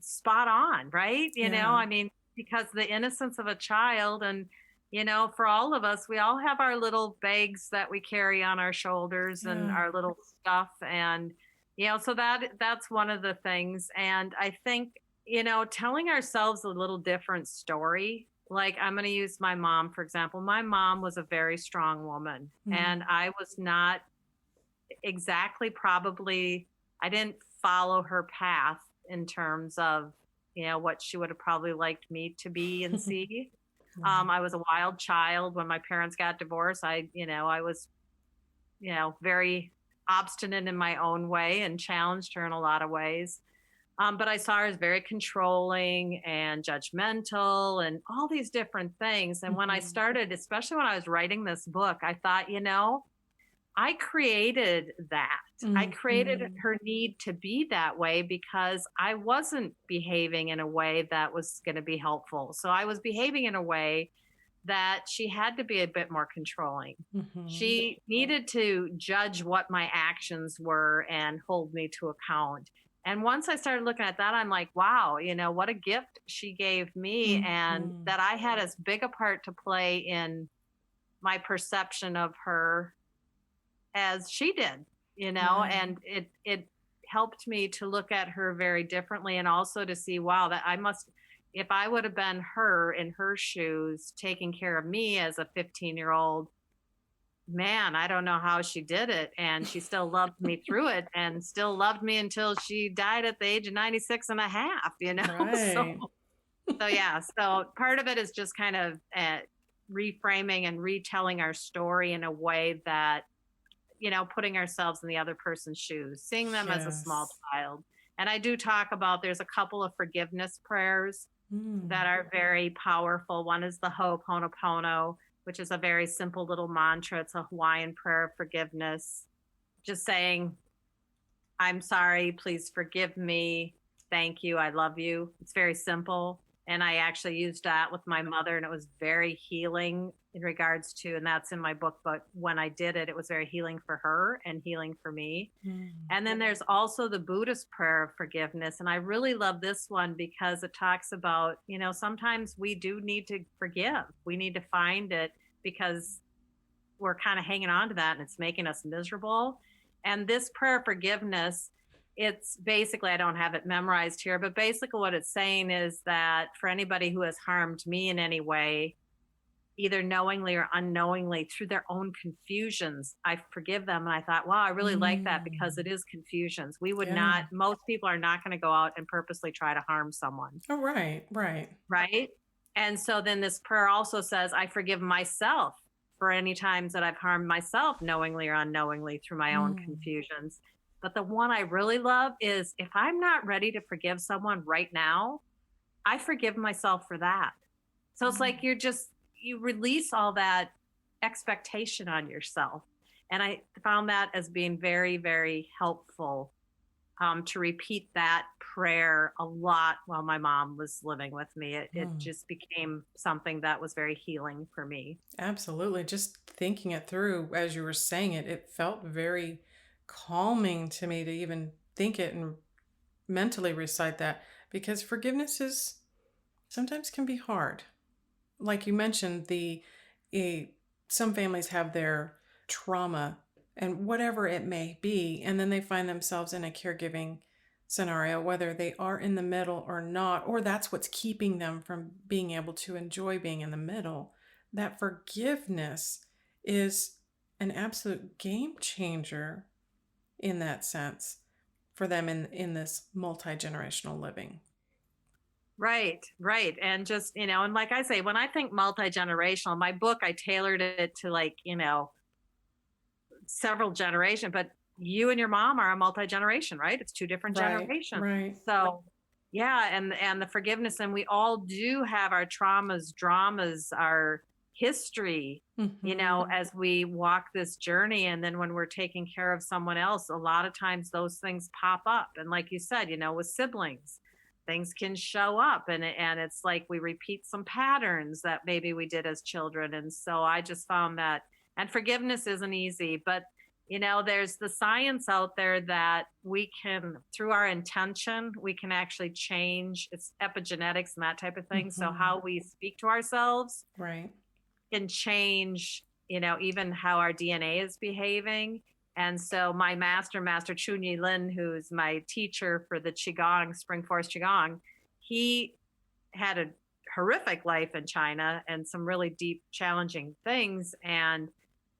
spot on, right? You know, I mean, because the innocence of a child, and, you know, for all of us, we all have our little bags that we carry on our shoulders and our little stuff. And, you know, so that's one of the things. And I think, you know, telling ourselves a little different story. Like, I'm going to use my mom, for example. My mom was a very strong woman, and I was not exactly I didn't follow her path in terms of, you know, what she would have probably liked me to be and see. I was a wild child when my parents got divorced. I was, you know, very obstinate in my own way and challenged her in a lot of ways. But I saw her as very controlling and judgmental and all these different things. And when I started, especially when I was writing this book, I thought, you know, I created that. I created her need to be that way because I wasn't behaving in a way that was going to be helpful. So I was behaving in a way that she had to be a bit more controlling. She needed to judge what my actions were and hold me to account. And once I started looking at that, I'm like, wow, you know, what a gift she gave me, and that I had as big a part to play in my perception of her as she did, you know, and it helped me to look at her very differently, and also to see, wow, that if I would have been her in her shoes, taking care of me as a 15-year-old, man, I don't know how she did it. And she still loved me through it, and still loved me until she died at the age of 96 and a half, you know? Right. So part of it is just kind of reframing and retelling our story in a way that, you know, putting ourselves in the other person's shoes, seeing them as a small child. And I do talk about, there's a couple of forgiveness prayers that are very powerful. One is the Ho'oponopono, which is a very simple little mantra. It's a Hawaiian prayer of forgiveness. Just saying, I'm sorry, please forgive me. Thank you. I love you. It's very simple. And I actually used that with my mother, and it was very healing in regards to, and that's in my book, but when I did it, it was very healing for her and healing for me. And then there's also the Buddhist prayer of forgiveness. And I really love this one because it talks about, you know, sometimes we do need to forgive. We need to find it because we're kind of hanging on to that and it's making us miserable. And this prayer of forgiveness, it's basically, I don't have it memorized here, but basically what it's saying is that for anybody who has harmed me in any way, either knowingly or unknowingly through their own confusions, I forgive them. And I thought, wow, I really like that because it is confusions. We would not, most people are not going to go out and purposely try to harm someone. Oh, right. Right. And so then this prayer also says, I forgive myself for any times that I've harmed myself knowingly or unknowingly through my own confusions. But the one I really love is, if I'm not ready to forgive someone right now, I forgive myself for that. So it's like you release all that expectation on yourself. And I found that as being very, very helpful to repeat that prayer a lot while my mom was living with me. It just became something that was very healing for me. Absolutely. Just thinking it through as you were saying it, it felt very calming to me to even think it and mentally recite that, because forgiveness is sometimes can be hard. Like you mentioned, some families have their trauma and whatever it may be, and then they find themselves in a caregiving scenario, whether they are in the middle or not, or that's what's keeping them from being able to enjoy being in the middle. That forgiveness is an absolute game changer in that sense for them in this multi-generational living. Right. And just, you know, and like I say, when I think multi-generational, my book, I tailored it to, like, you know, several generations, but you and your mom are a multi-generation, right? It's two different generations. Right. So yeah, and the forgiveness, and we all do have our traumas, dramas, our history, as we walk this journey. And then when we're taking care of someone else, a lot of times those things pop up. And like you said, with siblings, things can show up, and it's like we repeat some patterns that maybe we did as children. And so I just found that, and forgiveness isn't easy, but there's the science out there that we can, through our intention, we can actually change. It's epigenetics and that type of thing. So how we speak to ourselves, right, can change, even how our DNA is behaving. And so my master Chunyi Lin, who's my teacher for the Qigong, Spring Forest Qigong, he had a horrific life in China and some really deep, challenging things. And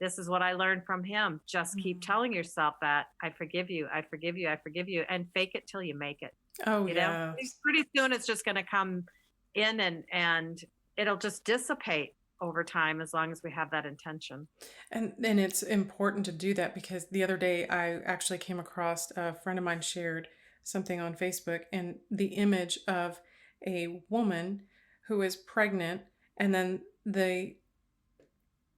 this is what I learned from him. Just keep telling yourself that I forgive you, I forgive you, I forgive you, and fake it till you make it. Oh, yeah. Pretty soon it's just going to come in, and it'll just dissipate over time as long as we have that intention. And it's important to do that, because the other day I actually came across, a friend of mine shared something on Facebook, and the image of a woman who is pregnant, and then they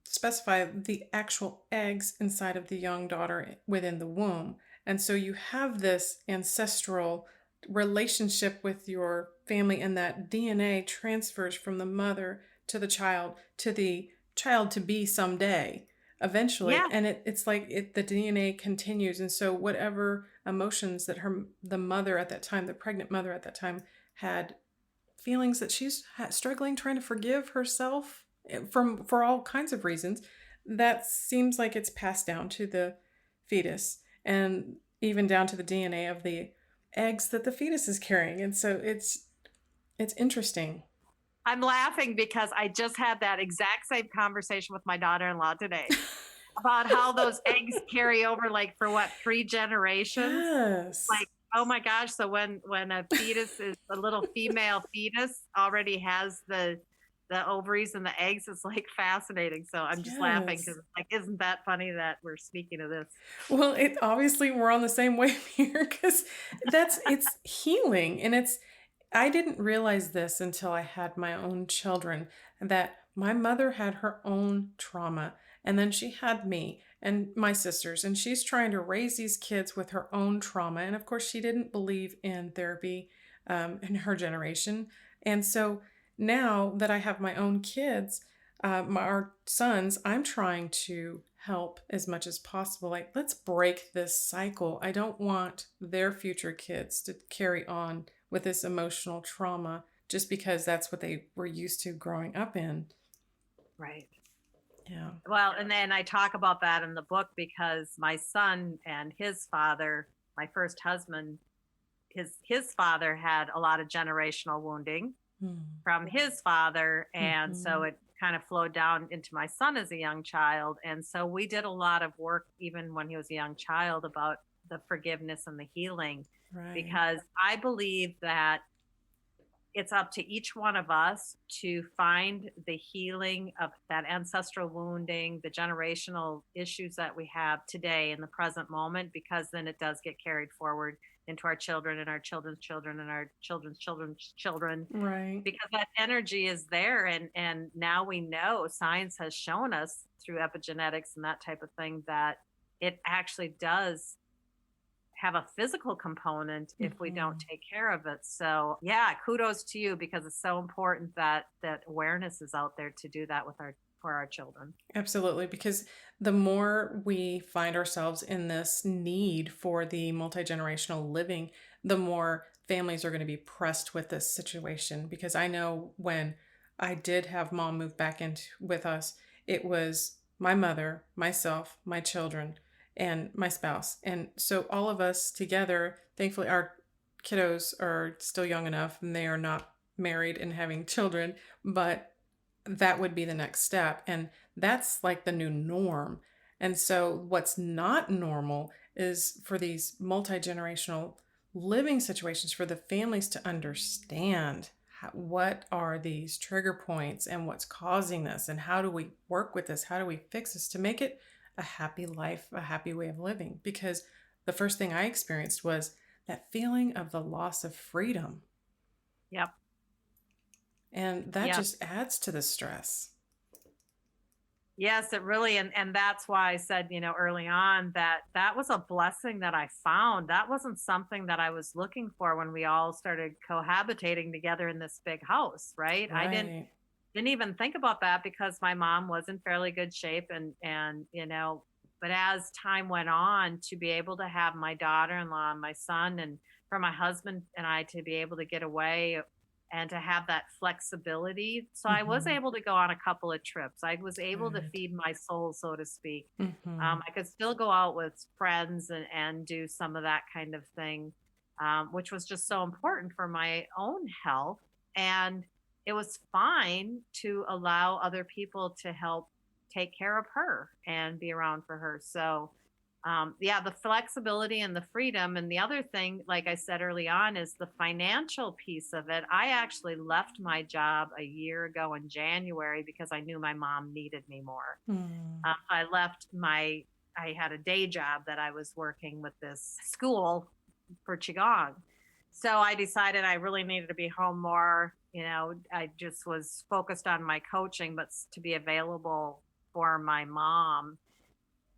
specify the actual eggs inside of the young daughter within the womb. And so you have this ancestral relationship with your family, and that DNA transfers from the mother to the child to be someday eventually. Yeah. And it's like the DNA continues. And so whatever emotions that the mother at that time, the pregnant mother at that time, had, feelings that she's struggling trying to forgive herself for all kinds of reasons, that seems like it's passed down to the fetus, and even down to the DNA of the eggs that the fetus is carrying. And so it's interesting. I'm laughing because I just had that exact same conversation with my daughter-in-law today about how those eggs carry over, like, for what, 3 generations? Yes. Like, oh my gosh. So when a fetus is a little female fetus already has the ovaries and the eggs, it's like fascinating. So I'm just laughing because it's like, isn't that funny that we're speaking of this? Well, obviously we're on the same wave here, because it's healing. And I didn't realize this until I had my own children, that my mother had her own trauma, and then she had me and my sisters, and she's trying to raise these kids with her own trauma. And of course she didn't believe in therapy in her generation. And so now that I have my own kids, our sons, I'm trying to help as much as possible. Like, let's break this cycle. I don't want their future kids to carry on with this emotional trauma just because that's what they were used to growing up in. Right. Yeah. Well, and then I talk about that in the book because my son and his father, my first husband, his father had a lot of generational wounding from his father. And so it kind of flowed down into my son as a young child. And so we did a lot of work, even when he was a young child, about the forgiveness and the healing, because I believe that it's up to each one of us to find the healing of that ancestral wounding, the generational issues that we have today in the present moment, because then it does get carried forward into our children and our children's children and our children's children's children. Right. Because that energy is there. And now we know, science has shown us through epigenetics and that type of thing, that it actually does have a physical component if we don't take care of it. So yeah, kudos to you, because it's so important that awareness is out there to do that for our children. Absolutely, because the more we find ourselves in this need for the multi-generational living, the more families are going to be pressed with this situation. Because I know when I did have mom move back in with us, it was my mother, myself, my children, and my spouse. And so all of us together, thankfully our kiddos are still young enough and they are not married and having children, but that would be the next step. And that's like the new norm. And so what's not normal is for these multi-generational living situations, for the families to understand what are these trigger points and what's causing this, and how do we work with this? How do we fix this to make it a happy life, a happy way of living. Because the first thing I experienced was that feeling of the loss of freedom. Yep. And that Yep. just adds to the stress. Yes, it really, and that's why I said, early on that that was a blessing that I found. That wasn't something that I was looking for when we all started cohabitating together in this big house, right? I Right. didn't even think about that because my mom was in fairly good shape, and but as time went on, to be able to have my daughter-in-law and my son, and for my husband and I to be able to get away and to have that flexibility. So I was Mm-hmm. able to go on a couple of trips. I was able to Good. feed my soul, so to speak. Mm-hmm. I could still go out with friends and do some of that kind of thing, which was just so important for my own health. And it was fine to allow other people to help take care of her and be around for her. So, yeah, the flexibility and the freedom. And the other thing, like I said early on, is the financial piece of it. I actually left my job a year ago in January because I knew my mom needed me more. Mm. I left I had a day job that I was working with this school for Qigong. So I decided I really needed to be home more. I just was focused on my coaching, but to be available for my mom.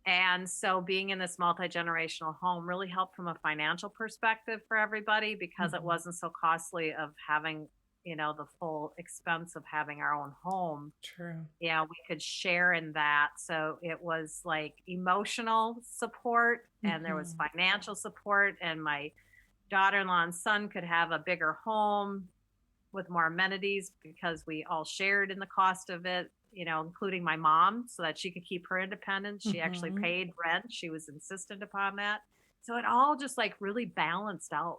And so being in this multi-generational home really helped from a financial perspective for everybody because it Mm-hmm. wasn't so costly of having, the full expense of having our own home. True. Yeah, we could share in that. So it was like emotional support and there was Mm-hmm. financial support, and my daughter-in-law and son could have a bigger home with more amenities because we all shared in the cost of it, including my mom, so that she could keep her independence. She actually Mm-hmm. paid rent. She was insistent upon that. So it all just like really balanced out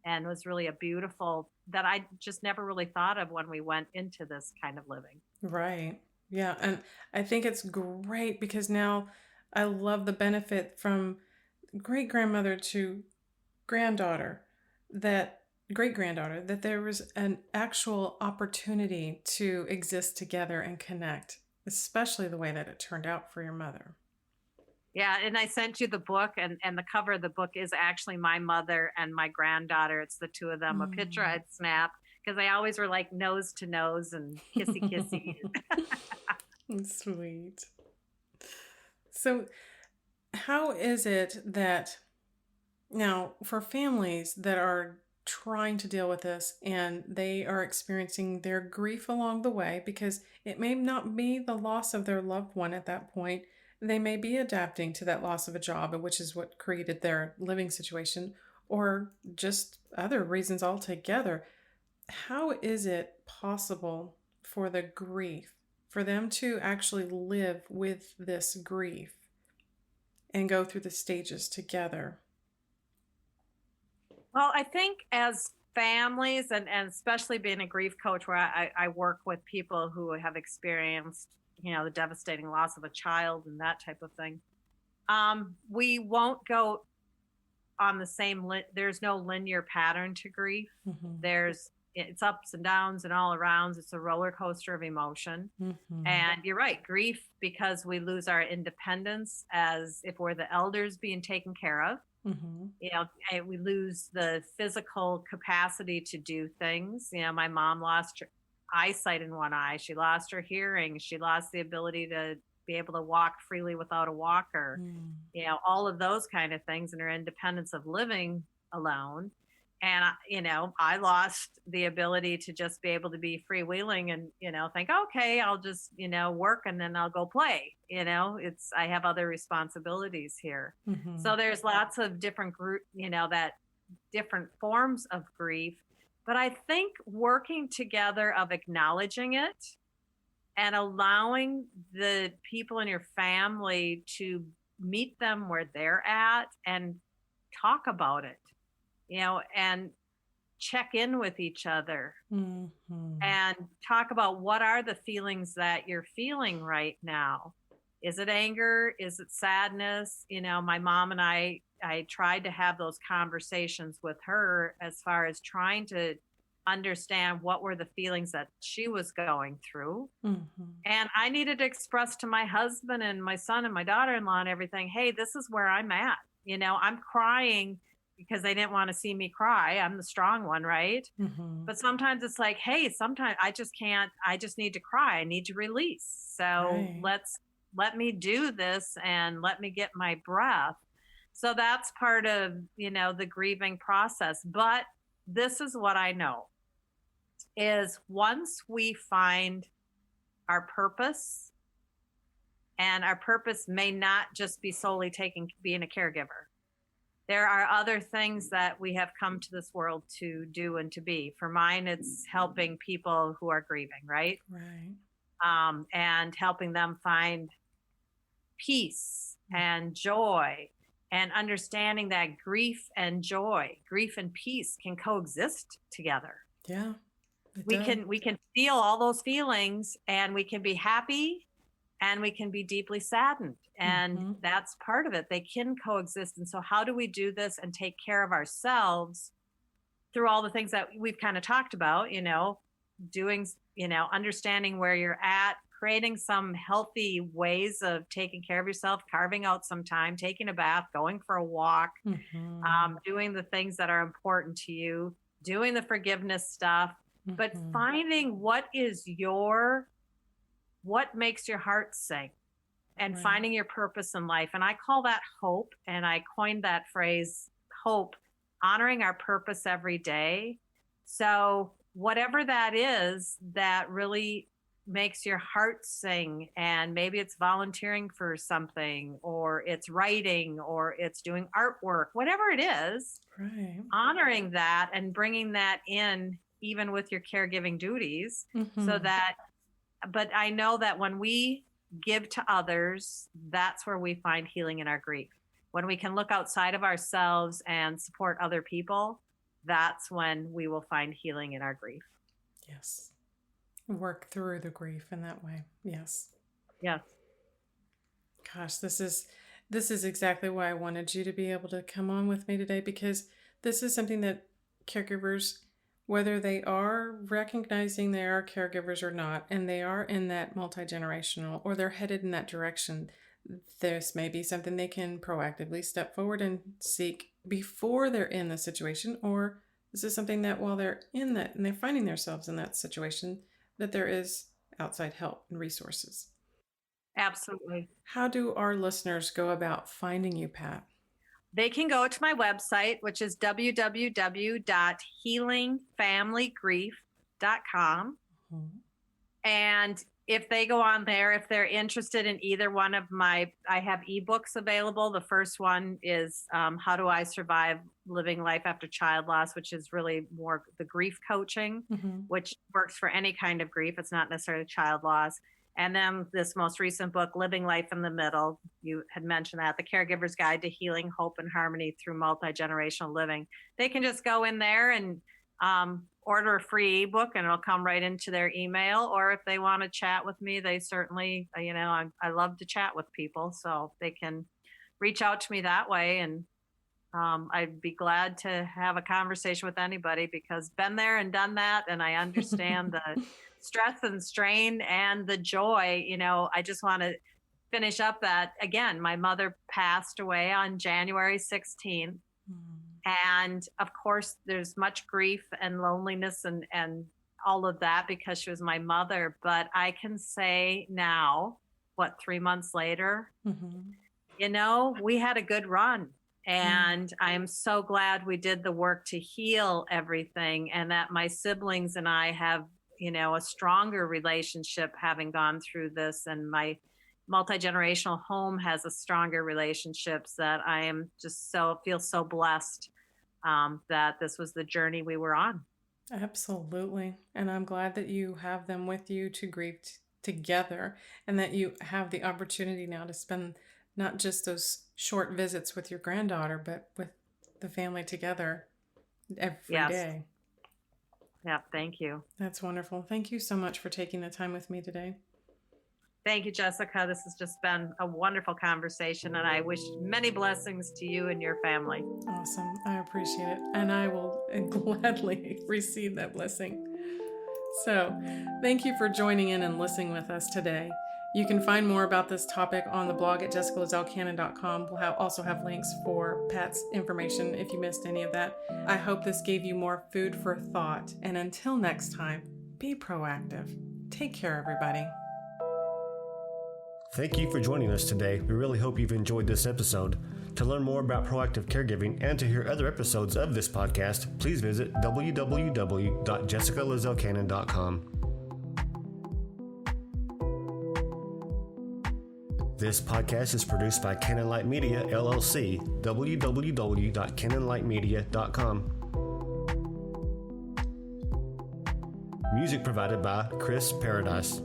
and was really a beautiful that I just never really thought of when we went into this kind of living. Right. Yeah. And I think it's great because now I love the benefit from great grandmother to granddaughter, that great granddaughter, that there was an actual opportunity to exist together and connect, especially the way that it turned out for your mother. Yeah, and I sent you the book, and the cover of the book is actually my mother and my granddaughter. It's the two of them, a picture Mm. I'd snap because they always were like nose to nose and kissy kissy. Sweet. So, how is it that now for families that are trying to deal with this and they are experiencing their grief along the way, because it may not be the loss of their loved one at that point, they may be adapting to that loss of a job, which is what created their living situation, or just other reasons altogether. How is it possible for the grief, for them to actually live with this grief and go through the stages together? Well, I think as families, and especially being a grief coach where I work with people who have experienced, the devastating loss of a child and that type of thing, we won't go on the same, there's no linear pattern to grief. Mm-hmm. It's ups and downs and all arounds. It's a roller coaster of emotion. Mm-hmm. And you're right, grief, because we lose our independence as if we're the elders being taken care of. Mm-hmm. And we lose the physical capacity to do things. My mom lost her eyesight in one eye. She lost her hearing. She lost the ability to be able to walk freely without a walker. Mm. All of those kind of things, and her independence of living alone. And I lost the ability to just be able to be freewheeling and think, okay, I'll just work and then I'll go play. I have other responsibilities here. Mm-hmm. So there's lots of different that different forms of grief. But I think working together of acknowledging it and allowing the people in your family to meet them where they're at and talk about it, and check in with each other Mm-hmm. and talk about what are the feelings that you're feeling right now. Is it anger? Is it sadness? My mom and I tried to have those conversations with her as far as trying to understand what were the feelings that she was going through. Mm-hmm. And I needed to express to my husband and my son and my daughter-in-law and everything, hey, this is where I'm at. I'm crying because they didn't want to see me cry. I'm the strong one, right? Mm-hmm. But sometimes it's like, hey, sometimes I just can't, I just need to cry. I need to release. So Right. let me do this and let me get my breath. So that's part of, the grieving process. But this is what I know is once we find our purpose, and our purpose may not just be solely being a caregiver. There are other things that we have come to this world to do and to be. For mine, it's helping people who are grieving, right? Right. And helping them find peace and joy, and understanding that grief and joy, grief and peace can coexist together. Yeah. We can feel all those feelings, and we can be happy, and we can be deeply saddened, and that's part of it. They can coexist. And so how do we do this and take care of ourselves through all the things that we've kind of talked about, doing, understanding where you're at, creating some healthy ways of taking care of yourself, carving out some time, taking a bath, going for a walk, doing the things that are important to you, doing the forgiveness stuff, but finding what makes your heart sing, and finding your purpose in life. And I call that hope. And I coined that phrase, hope, honoring our purpose every day. So whatever that is that really makes your heart sing, and maybe it's volunteering for something, or it's writing, or it's doing artwork, whatever it is, honoring that and bringing that in, even with your caregiving duties, so that, but I know that when we give to others, that's where we find healing in our grief. When we can look outside of ourselves and support other people, that's when we will find healing in our grief. Yes. Work through the grief in that way. Yes. Yes. Gosh, this is exactly why I wanted you to be able to come on with me today, because this is something that caregivers, whether they are recognizing they are caregivers or not, and they are in that multi-generational, or they're headed in that direction, this may be something they can proactively step forward and seek before they're in the situation, or this is something that while they're in that and they're finding themselves in that situation, that there is outside help and resources. Absolutely. How do our listeners go about finding you, Pat? They can go to my website, which is www.healingfamilygrief.com. And if they go on there, if they're interested in either one of I have ebooks available. The first one is How Do I Survive Living Life After Child Loss, which is really more the grief coaching, which works for any kind of grief. It's not necessarily child loss. And then this most recent book, Living Life in the Middle, you had mentioned that, The Caregiver's Guide to Healing, Hope, and Harmony Through Multi-Generational Living. They can just go in there and order a free ebook, and it'll come right into their email. Or if they want to chat with me, they certainly, I love to chat with people, so they can reach out to me that way. And I'd be glad to have a conversation with anybody, because been there and done that, and I understand the stress and strain and the joy. I just want to finish up that, again, my mother passed away on January 16th. And of course, there's much grief and loneliness and all of that, because she was my mother. But I can say now, 3 months later, we had a good run. And I'm so glad we did the work to heal everything, and that my siblings and I have, a stronger relationship having gone through this, and my multi-generational home has a stronger relationships, that I am just feel so blessed that this was the journey we were on. Absolutely. And I'm glad that you have them with you to grieve together, and that you have the opportunity now to spend not just those short visits with your granddaughter, but with the family together every day. Yeah, thank you. That's wonderful. Thank you so much for taking the time with me today. Thank you, Jessica. This has just been a wonderful conversation, and I wish many blessings to you and your family. Awesome. I appreciate it. And I will gladly receive that blessing. So, thank you for joining in and listening with us today. You can find more about this topic on the blog at jessicalazellcannon.com. We'll also have links for Pat's information if you missed any of that. I hope this gave you more food for thought. And until next time, be proactive. Take care, everybody. Thank you for joining us today. We really hope you've enjoyed this episode. To learn more about proactive caregiving and to hear other episodes of this podcast, please visit www.jessicalazellcannon.com. This podcast is produced by Cannon Light Media, LLC, www.cannonlightmedia.com. Music provided by Chris Paradise.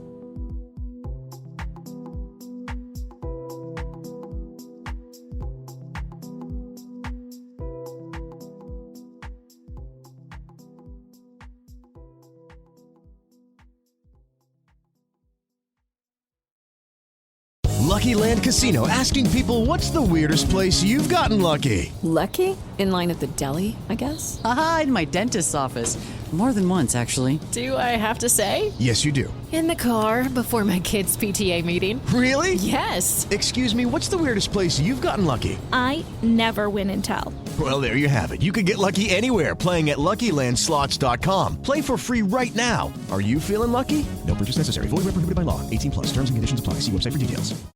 Lucky Land Casino, asking people, what's the weirdest place you've gotten lucky? Lucky? In line at the deli, I guess? Aha, in my dentist's office. More than once, actually. Do I have to say? Yes, you do. In the car before my kids' PTA meeting. Really? Yes. Excuse me, what's the weirdest place you've gotten lucky? I never win and tell. Well, there you have it. You can get lucky anywhere, playing at LuckyLandSlots.com. Play for free right now. Are you feeling lucky? No purchase necessary. Void where prohibited by law. 18+. Terms and conditions apply. See website for details.